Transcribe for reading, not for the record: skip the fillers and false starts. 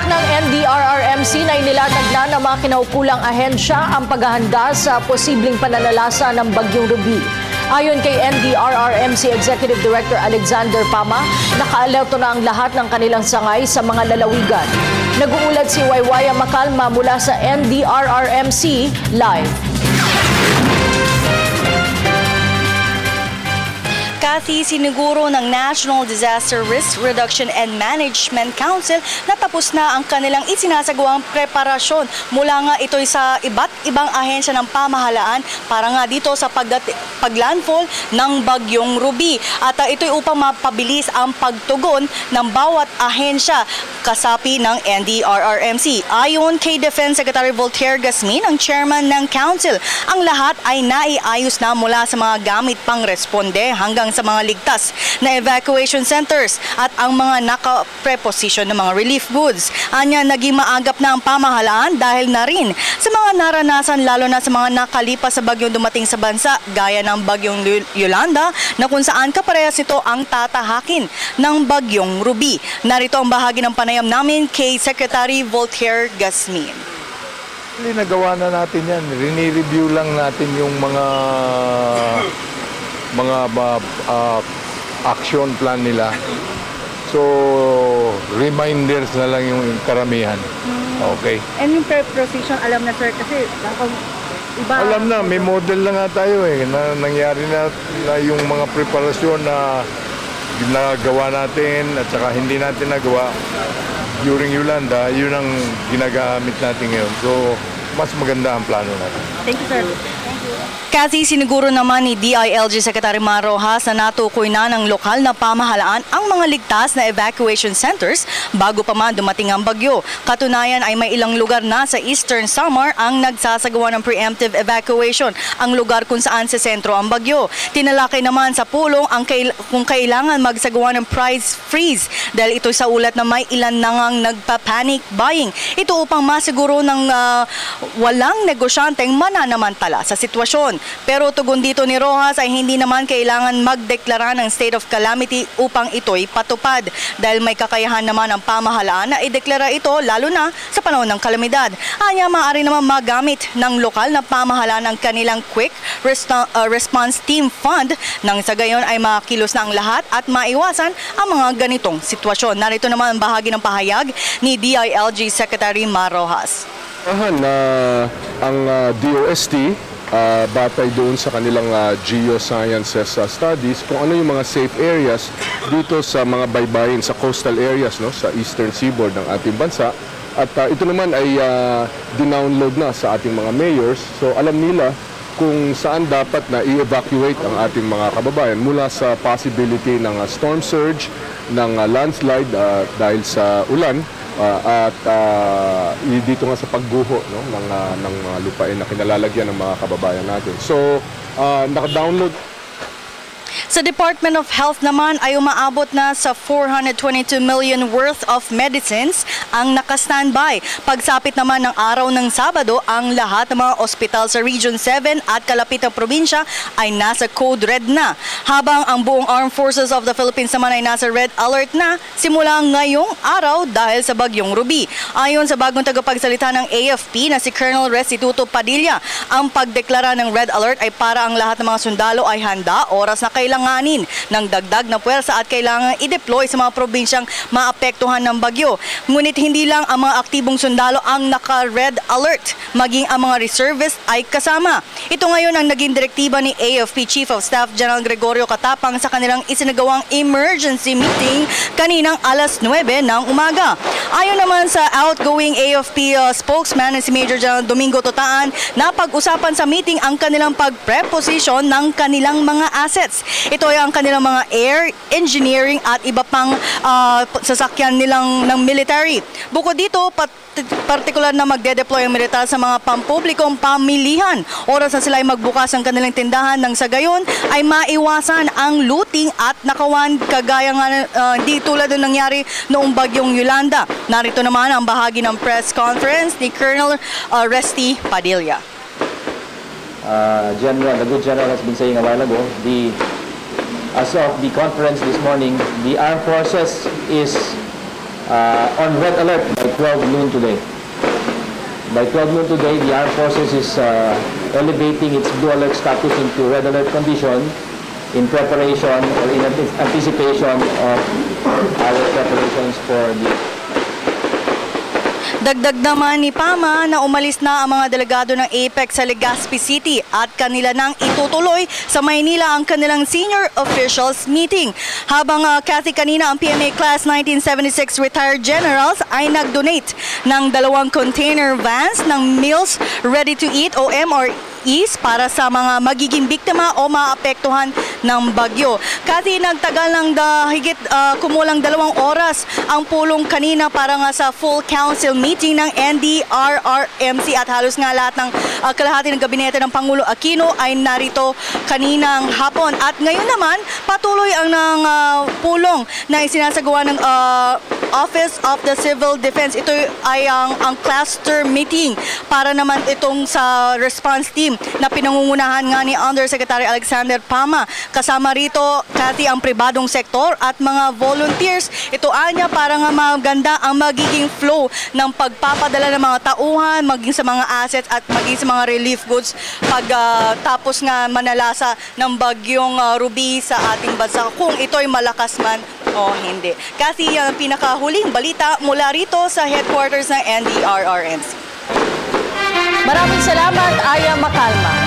ng NDRRMC na inilatag na ng mga kinaukulang ahensya ang paghahanda sa posibleng pananalasa ng Bagyong Ruby. Ayon kay NDRRMC Executive Director Alexander Pama, naka-alerto na ang lahat ng kanilang sangay sa mga lalawigan. Nag-uulat si Waywaya Macalma mula sa NDRRMC Live. Kathy, siniguro ng National Disaster Risk Reduction and Management Council na tapos na ang kanilang isinasagawang preparasyon mula nga ito'y sa iba't ibang ahensya ng pamahalaan para nga dito sa paglandfall ng Bagyong Ruby. At ito'y upang mapabilis ang pagtugon ng bawat ahensya kasapi ng NDRRMC. Ayon kay Defense Secretary Voltaire Gasmin, ang chairman ng council, ang lahat ay naiayos na mula sa mga gamit pang responde hanggang sa mga ligtas na evacuation centers at ang mga naka-preposition ng mga relief goods. Anya, naging maagap na ang pamahalaan dahil na rin sa mga naranasan lalo na sa mga nakalipas sa bagyong dumating sa bansa gaya ng Bagyong Yolanda na kung saan kaparehas nito ang tatahakin ng Bagyong Ruby. Narito ang bahagi ng panayam namin kay Secretary Voltaire Gasmin. Nagawa na natin yan. Rini-review lang natin yung mga action plan nila. So, reminders na lang yung karamihan. Okay. And yung preposition, alam na sir, kasi iba... Alam na, may model na nga tayo na nangyari na yung mga preparasyon na nagawa natin at saka hindi natin nagawa during Yolanda, yun ang ginagamit natin ngayon. So, mas maganda ang plano natin. Thank you, sir. Kathy, siniguro naman ni DILG Secretary Mar Rojas na natukoy na ng lokal na pamahalaan ang mga ligtas na evacuation centers bago pa man dumating ang bagyo. Katunayan ay may ilang lugar na sa Eastern Samar ang nagsasagawa ng preemptive evacuation, ang lugar kung saan sa sentro ang bagyo. Tinalakay naman sa pulong ang kung kailangan magsagawa ng price freeze dahil ito sa ulat na may ilan na ngang nagpa-panic buying. Ito upang masiguro ng walang negosyanteng mananamantala sa sitwasyon. Pero tugon dito ni Rojas ay hindi naman kailangan magdeklara ng state of calamity upang ito'y patupad dahil may kakayahan naman ang pamahalaan na ideklara ito lalo na sa panahon ng kalamidad. Anya, maaari naman magamit ng lokal na pamahalaan ang kanilang Quick Response Team Fund nang sa gayon ay makilos na ang lahat at maiwasan ang mga ganitong sitwasyon. Narito naman ang bahagi ng pahayag ni DILG Secretary Mar Rojas. Ang DOST batay doon sa kanilang geosciences studies kung ano yung mga safe areas dito sa mga baybayin sa coastal areas, no, sa eastern seaboard ng ating bansa. At ito naman ay dinownload na sa ating mga mayors. So alam nila kung saan dapat na i-evacuate ang ating mga kababayan mula sa possibility ng storm surge, ng landslide dahil sa ulan, at dito nga sa pagguho, no, ng lupain na kinalalagyan ng mga kababayan natin. So, naka-download. Sa Department of Health naman ay umaabot na sa 422 million worth of medicines ang naka-standby. Pagsapit naman ng araw ng Sabado, ang lahat ng mga ospital sa Region 7 at kalapit na probinsya ay nasa Code Red na. Habang ang buong Armed Forces of the Philippines naman ay nasa Red Alert na simula ngayong araw dahil sa Bagyong Ruby. Ayon sa bagong tagapagsalita ng AFP na si Colonel Restituto Padilla, ang pagdeklara ng Red Alert ay para ang lahat ng mga sundalo ay handa oras na kailanganin ng dagdag na puwersa at kailangan i-deploy sa mga probinsyang maapektuhan ng bagyo. Ngunit hindi lang ang mga aktibong sundalo ang naka-red alert, maging ang mga reservists ay kasama. Ito ngayon ang naging direktiba ni AFP Chief of Staff General Gregorio Katapang sa kanilang isinagawang emergency meeting kaninang alas 9 ng umaga. Ayon naman sa outgoing AFP spokesman si Major General Domingo Totaan, napag-usapan sa meeting ang kanilang pag-preposition ng kanilang mga assets. Ito ay ang kanilang mga air, engineering at iba pang sasakyan nilang ng military. Bukod dito, partikular na magde-deploy ang militar sa mga pampublikong pamilihan. Oras na sila ay magbukas ang kanilang tindahan nang sa gayon ay maiwasan ang looting at nakawan kagaya nga di tulad ng nangyari noong Bagyong Yolanda. Narito naman ang bahagi ng press conference ni Colonel Resty Padilla. General, the good general has been saying a while ago, as of the conference this morning, the armed forces is on red alert by 12 noon today. By 12 noon today, the Armed Forces is elevating its blue alert status into red alert condition in preparation or in anticipation of our preparations for the... Dagdag naman ni PAMA na umalis na ang mga delegado ng APEC sa Legazpi City at kanila nang itutuloy sa Maynila ang kanilang senior officials meeting. Habang Kathy kanina ang PMA Class 1976 retired generals ay nag-donate ng 2 container vans ng meals ready to eat o MREs para sa mga magiging biktima o maapektuhan ng bagyo. Kathy, nagtagal ng higit kumulang 2 oras ang pulong kanina para nga sa full council meeting ng NDRRMC at halos nga lahat ng kalahati ng gabinete ng Pangulo Aquino ay narito kaninang hapon. At ngayon naman, patuloy ang pulong na isinasagawa ng Office of the Civil Defense. Ito ay ang cluster meeting para naman itong sa response team na pinangungunahan nga ni Undersecretary Alexander Pama. Kasama rito, Kathy, ang pribadong sektor at mga volunteers. Ito anya para nga maganda ang magiging flow ng pagpapadala ng mga tauhan, maging sa mga assets at maging sa mga relief goods pag tapos nga manalasa ng bagyong Ruby sa ating bansa, kung ito'y malakas man o hindi. Kasi ang pinakahuling balita mula rito sa headquarters ng NDRRMC. Maraming salamat, Aya Macalma.